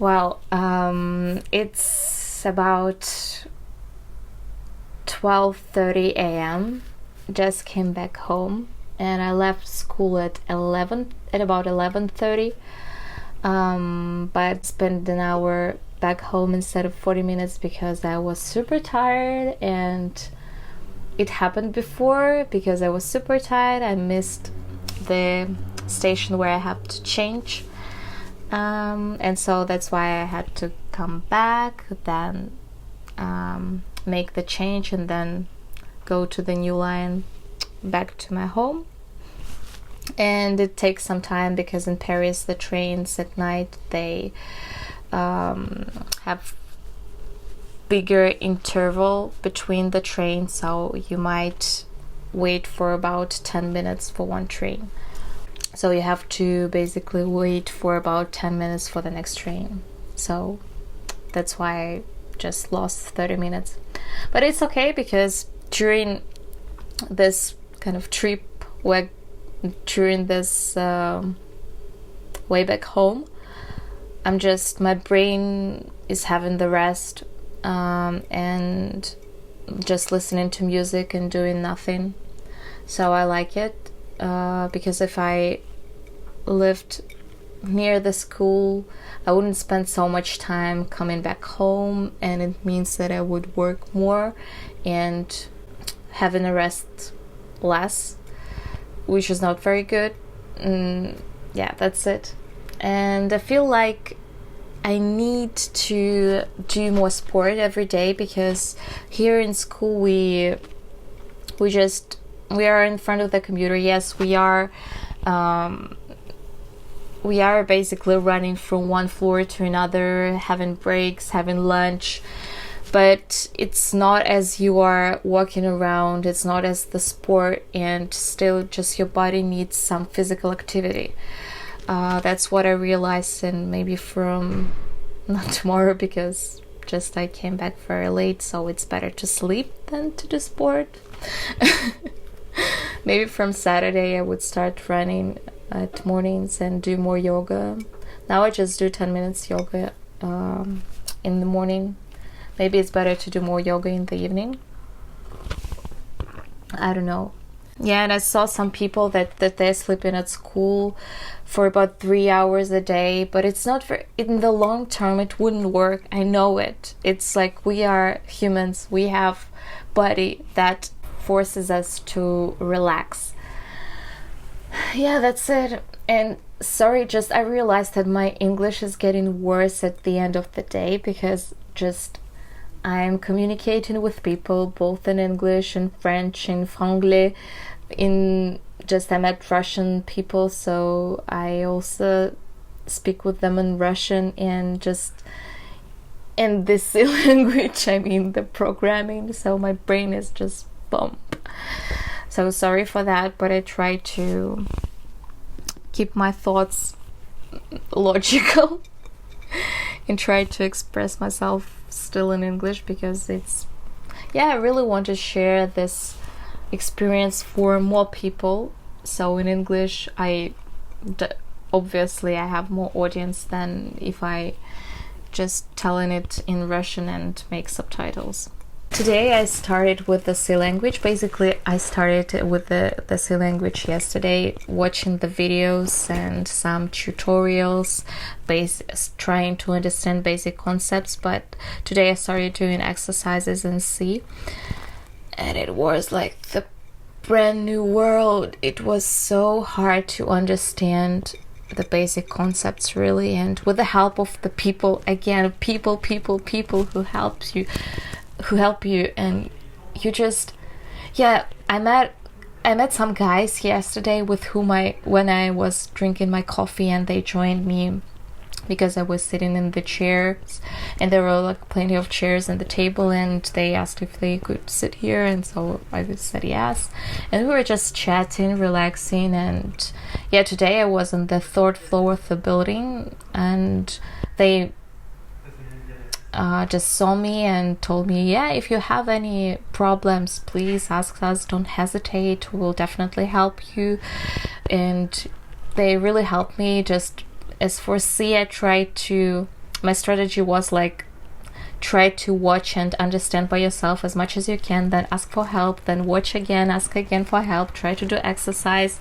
Well, it's about 12:30 a.m. Just came back home, and I left school at about 11:30. But spent an hour back home instead of 40 minutes because I was super tired, and it happened before because I was super tired. I missed the station where I have to change. And so that's why I had to come back, then make the change, and then go to the new line back to my home. And it takes some time because in Paris the trains at night, they have bigger interval between the trains, so you might wait for about 10 minutes for one train. So you have to basically wait for about 10 minutes for the next train. So that's why I just lost 30 minutes. But it's okay because during this kind of trip, during this way back home, my brain is having the rest, and just listening to music and doing nothing. So I like it. Because if I lived near the school, I wouldn't spend so much time coming back home, and it means that I would work more and having a rest less, which is not very good. Yeah, that's it. And I feel like I need to do more sport every day because here in school we are in front of the computer. Yes, we are basically running from one floor to another, having breaks, having lunch, but it's not as you are walking around, it's not as the sport, and still just your body needs some physical activity. That's what I realized, and maybe from not tomorrow because just I came back very late, so it's better to sleep than to do sport. Maybe from Saturday I would start running at mornings and do more yoga. Now I just do 10 minutes yoga in the morning. Maybe it's better to do more yoga in the evening. I don't know. Yeah, and I saw some people that they're sleeping at school for about 3 hours a day, but it's not in the long term it wouldn't work. I know it. It's like we are humans. We have body that forces us to relax. Yeah, that's it. And sorry, just I realized that my English is getting worse at the end of the day because just I'm communicating with people both in English and French and franglais. I met Russian people, so I also speak with them in Russian, and just in this language, I mean the programming, so my brain is just bump. So sorry for that, but I try to keep my thoughts logical and try to express myself still in English because I really want to share this experience for more people. So in English, obviously I have more audience than if I just telling it in Russian and make subtitles. Today I started with the C language. Basically, I started with the C language yesterday, watching the videos and some tutorials, trying to understand basic concepts. But today I started doing exercises in C, and it was like the brand new world. It was so hard to understand the basic concepts, really, and with the help of the people, again, people who help you, and you just, I met some guys yesterday with whom when I was drinking my coffee, and they joined me because I was sitting in the chairs, and there were like plenty of chairs on the table, and they asked if they could sit here, and so I said yes, and we were just chatting, relaxing. And today I was on the third floor of the building, and they just saw me and told me, if you have any problems, please ask us, don't hesitate, we'll definitely help you. And they really helped me. Just as for C, I tried to my strategy was like, try to watch and understand by yourself as much as you can, then ask for help, then watch again, ask again for help, try to do exercise,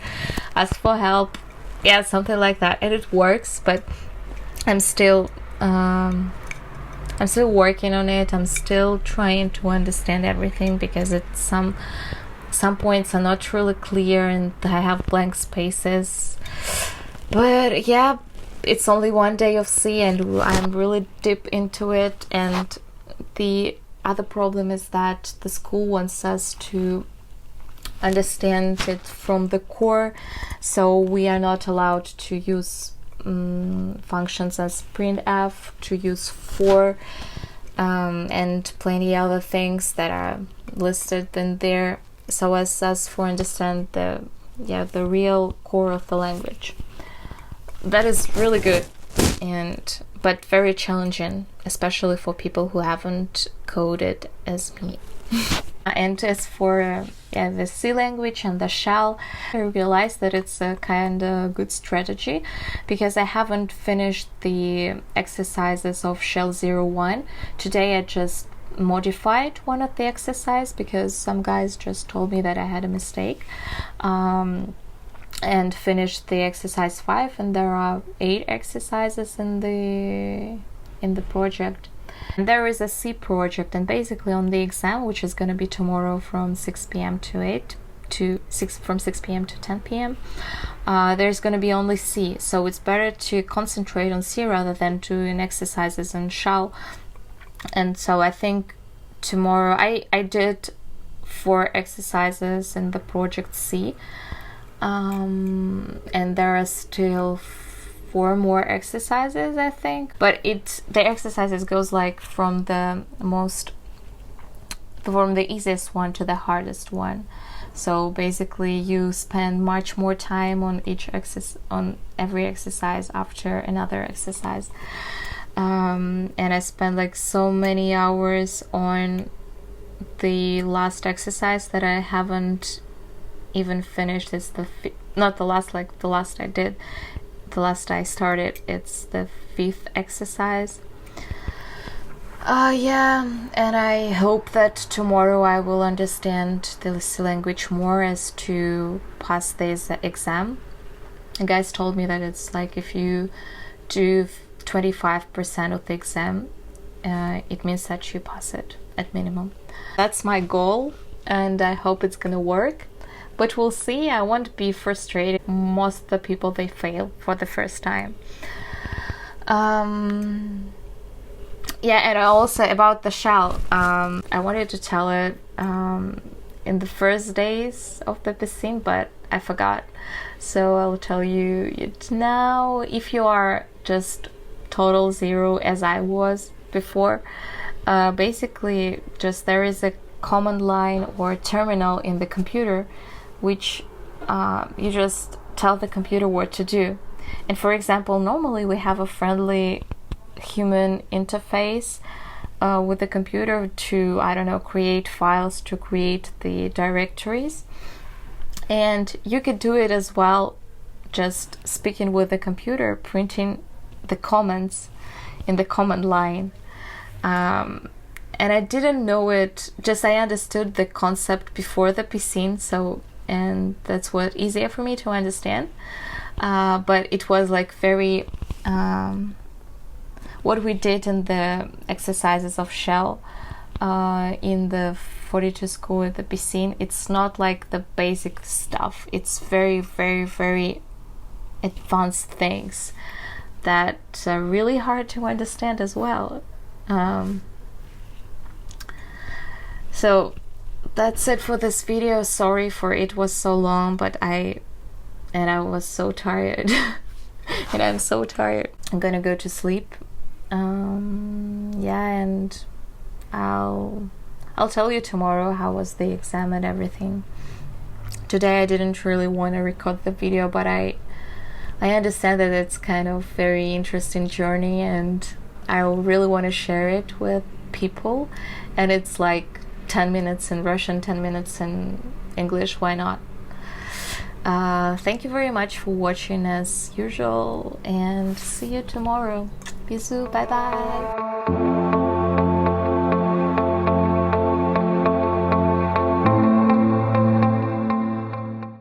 ask for help, yeah, something like that. And it works, but I'm still working on it. I'm still trying to understand everything, because it's some points are not really clear and I have blank spaces. But yeah, it's only one day of C and I'm really deep into it. And the other problem is that the school wants us to understand it from the core, so we are not allowed to use functions as printf, to use for, and plenty other things that are listed in there, so as us for understand the real core of the language. That is really good, but very challenging, especially for people who haven't coded as me. And as for the C language and the shell, I realized that it's a kind of good strategy, because I haven't finished the exercises of shell 01. Today I just modified one of the exercises because some guys just told me that I had a mistake, and finished the exercise 5, and there are 8 exercises in the project. And there is a C project, and basically on the exam, which is going to be tomorrow from 6 p.m. from 6 p.m. to 10 p.m. There's going to be only C, so it's better to concentrate on C rather than doing exercises in shell. And so I think tomorrow I did 4 exercises in the project C, and there are still 4 more exercises, I think. But the exercises goes like from the easiest one to the hardest one. So basically you spend much more time on every exercise after another exercise. And I spent like so many hours on the last exercise that I haven't even finished. It's not the last, like the last I did, the last I started. It's the 5th exercise. Yeah, and I hope that tomorrow I will understand the C language more as to pass this exam. The guys told me that it's like if you do 25% of the exam, it means that you pass it at minimum. That's my goal, and I hope it's gonna work. But we'll see. I won't be frustrated. Most of the people, they fail for the first time. Yeah, and also about the shell, I wanted to tell it in the first days of the PISCINE, but I forgot. So I'll tell you it now. If you are just total zero as I was before, basically just there is a command line or terminal in the computer, which you just tell the computer what to do. And for example, normally we have a friendly human interface with the computer to, I don't know, create files, to create the directories. And you could do it as well, just speaking with the computer, printing the comments in the command line. And I didn't know it, just I understood the concept before the PISCINE, and that's what easier for me to understand. But it was like very what we did in the exercises of shell in the 42 school at the PISCINE, it's not like the basic stuff. It's very, very, very advanced things that are really hard to understand as well. So that's it for this video. Sorry for it was so long, but I was so tired. And I'm so tired. I'm gonna go to sleep. Yeah, and I'll tell you tomorrow how was the exam and everything. Today I didn't really want to record the video, but I understand that it's kind of very interesting journey, and I really want to share it with people. And it's like 10 minutes in Russian, 10 minutes in English. Why not? Thank you very much for watching as usual, and see you tomorrow. Bisous, bye bye.